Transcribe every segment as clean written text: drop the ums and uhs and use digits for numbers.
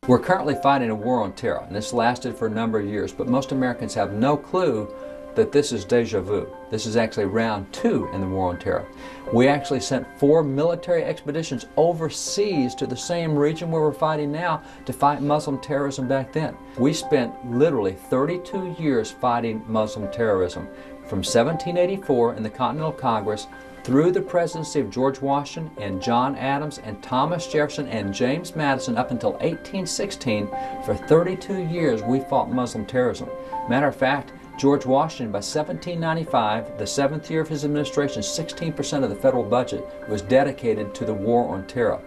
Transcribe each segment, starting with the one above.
We're currently fighting a war on terror, and this lasted for a number of years, but most Americans have no clue that this is deja vu. This is actually round 2 in the war on terror. We actually sent 4 military expeditions overseas to the same region where we're fighting now to fight Muslim terrorism back then. We spent literally 32 years fighting Muslim terrorism, from 1784 in the Continental Congress through the presidency of George Washington and John Adams and Thomas Jefferson and James Madison up until 1816. For 32 years we fought Muslim terrorism. Matter of fact, George Washington, by 1795, the 7th year of his administration, 16% of the federal budget was dedicated to the war on terror.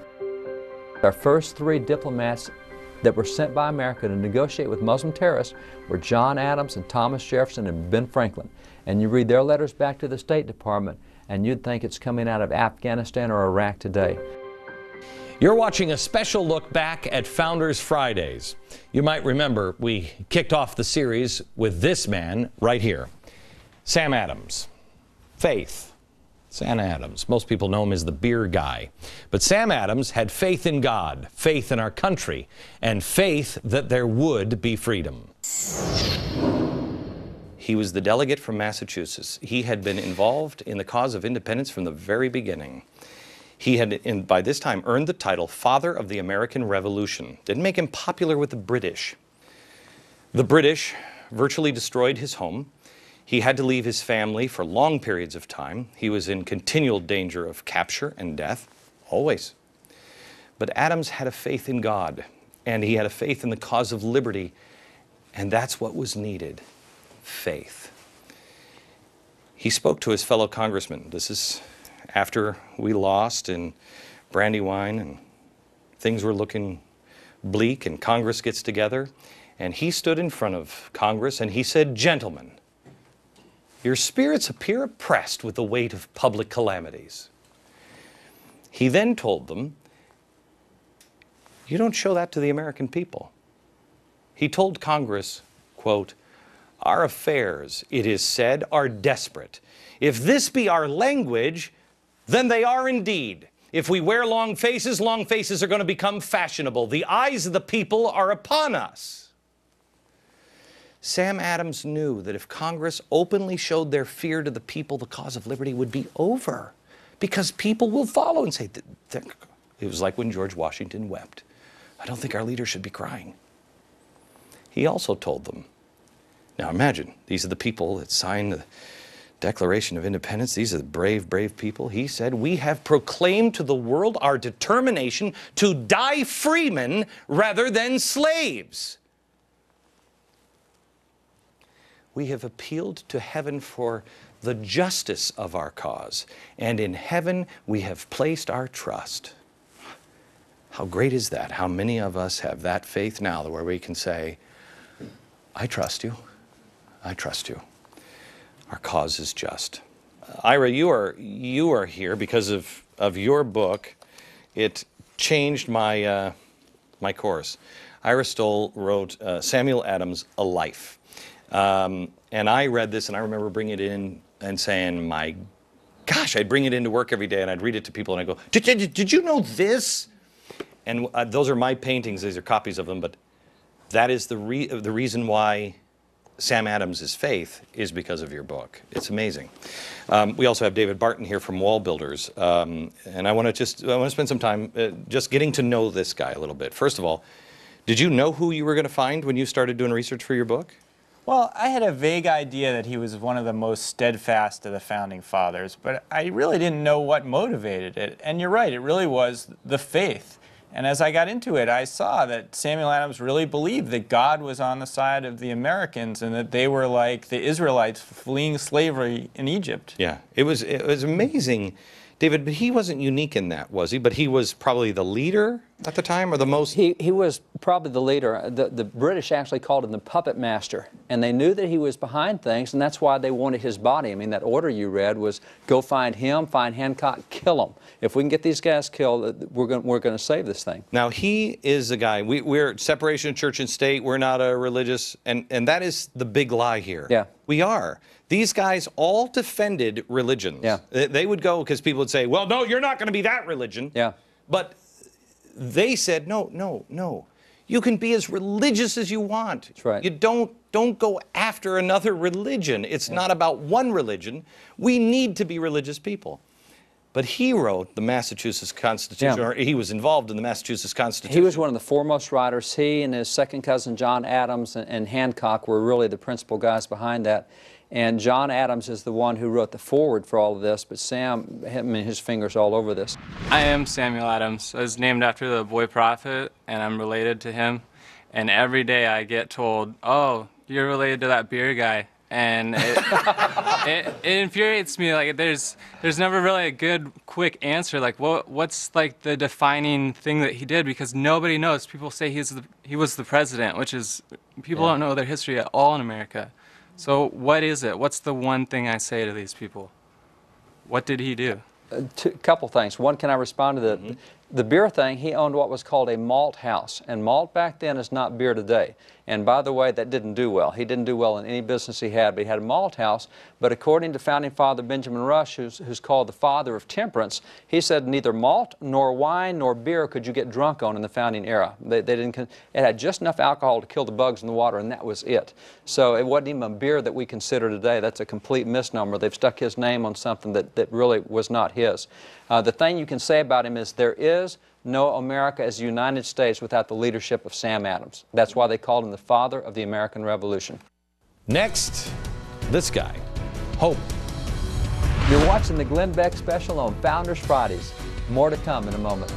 Our first 3 diplomats that were sent by America to negotiate with Muslim terrorists were John Adams and Thomas Jefferson and Ben Franklin. And you read their letters back to the State Department, and you'd think it's coming out of Afghanistan or Iraq today. You're watching a special look back at Founders Fridays. You might remember we kicked off the series with this man right here, Sam Adams. Faith. Sam Adams. Most people know him as the beer guy. But Sam Adams had faith in God, faith in our country, and faith that there would be freedom. He was the delegate from Massachusetts. He had been involved in the cause of independence from the very beginning. He had, by this time, earned the title Father of the American Revolution. Didn't make him popular with the British. The British virtually destroyed his home. He had to leave his family for long periods of time. He was in continual danger of capture and death, always. But Adams had a faith in God, and he had a faith in the cause of liberty, and that's what was needed, faith. He spoke to his fellow congressmen. This is after we lost in Brandywine and things were looking bleak, and Congress gets together, and he stood in front of Congress and he said, "Gentlemen, your spirits appear oppressed with the weight of public calamities." He then told them, "You don't show that to the American people." He told Congress, quote, "Our affairs, it is said, are desperate. If this be our language, then they are indeed. If we wear long faces are going to become fashionable. The eyes of the people are upon us." Sam Adams knew that if Congress openly showed their fear to the people, the cause of liberty would be over, because people will follow and say, it was like when George Washington wept. "I don't think our leader should be crying." He also told them, now imagine, these are the people that signed the Declaration of Independence. These are the brave, brave people. He said, "We have proclaimed to the world our determination to die freemen rather than slaves. We have appealed to heaven for the justice of our cause, and in heaven we have placed our trust." How great is that? How many of us have that faith now where we can say, "I trust you. I trust you. Our cause is just." Ira, you are here because of your book. It changed my my course. Ira Stoll wrote Samuel Adams, A Life. And I read this and I remember bringing it in and saying, my gosh, I'd bring it into work every day and I'd read it to people and I'd go, did you know this? And those are my paintings. These are copies of them, but that is the reason why Sam Adams' faith is because of your book. It's amazing. We also have David Barton here from Wall Builders, and I want to spend some time just getting to know this guy a little bit. First of all, did you know who you were going to find when you started doing research for your book? Well, I had a vague idea that he was one of the most steadfast of the Founding Fathers, but I really didn't know what motivated it. And you're right, it really was the faith. And as I got into it, I saw that Samuel Adams really believed that God was on the side of the Americans and that they were like the Israelites fleeing slavery in Egypt. Yeah, it was amazing. David, but he wasn't unique in that, was he? But he was probably the leader at the time, or the most... He was probably the leader. The British actually called him the puppet master, and they knew that he was behind things, and that's why they wanted his body. I mean, that order you read was go find him, find Hancock, kill him. If we can get these guys killed, we're going to save this thing. Now, he is a guy, we're separation of church and state, we're not a religious, and that is the big lie here. Yeah. We are. These guys all defended religions. Yeah. They would go, because people would say, well, no, you're not going to be that religion. Yeah. But they said, no, no, no. You can be as religious as you want. That's right. You don't go after another religion. It's not about one religion. We need to be religious people. But he wrote the Massachusetts Constitution, or he was involved in the Massachusetts Constitution. He was one of the foremost writers. He and his second cousin John Adams and Hancock were really the principal guys behind that. And John Adams is the one who wrote the foreword for all of this, but Sam, his fingers all over this. I am Samuel Adams. I was named after the boy prophet, and I'm related to him. And every day I get told, oh, you're related to that beer guy. And it infuriates me. Like there's never really a good, quick answer. Like what's like the defining thing that he did? Because nobody knows. People say he was the president, which is people don't know their history at all in America. So what is it? What's the one thing I say to these people? What did he do? A couple things. One, can I respond to the beer thing? He owned what was called a malt house, and malt back then is not beer today. And by the way, that didn't do well. He didn't do well in any business he had, but he had a malt house. But according to founding father Benjamin Rush, who's called the father of temperance, he said neither malt nor wine nor beer could you get drunk on in the founding era. It had just enough alcohol to kill the bugs in the water, and that was it. So it wasn't even a beer that we consider today. That's a complete misnomer. They've stuck his name on something that really was not his. The thing you can say about him is there is no America as the United States without the leadership of Sam Adams. That's why they called him the father of the American Revolution. Next, this guy, Hope. You're watching the Glenn Beck special on Founders Fridays. More to come in a moment.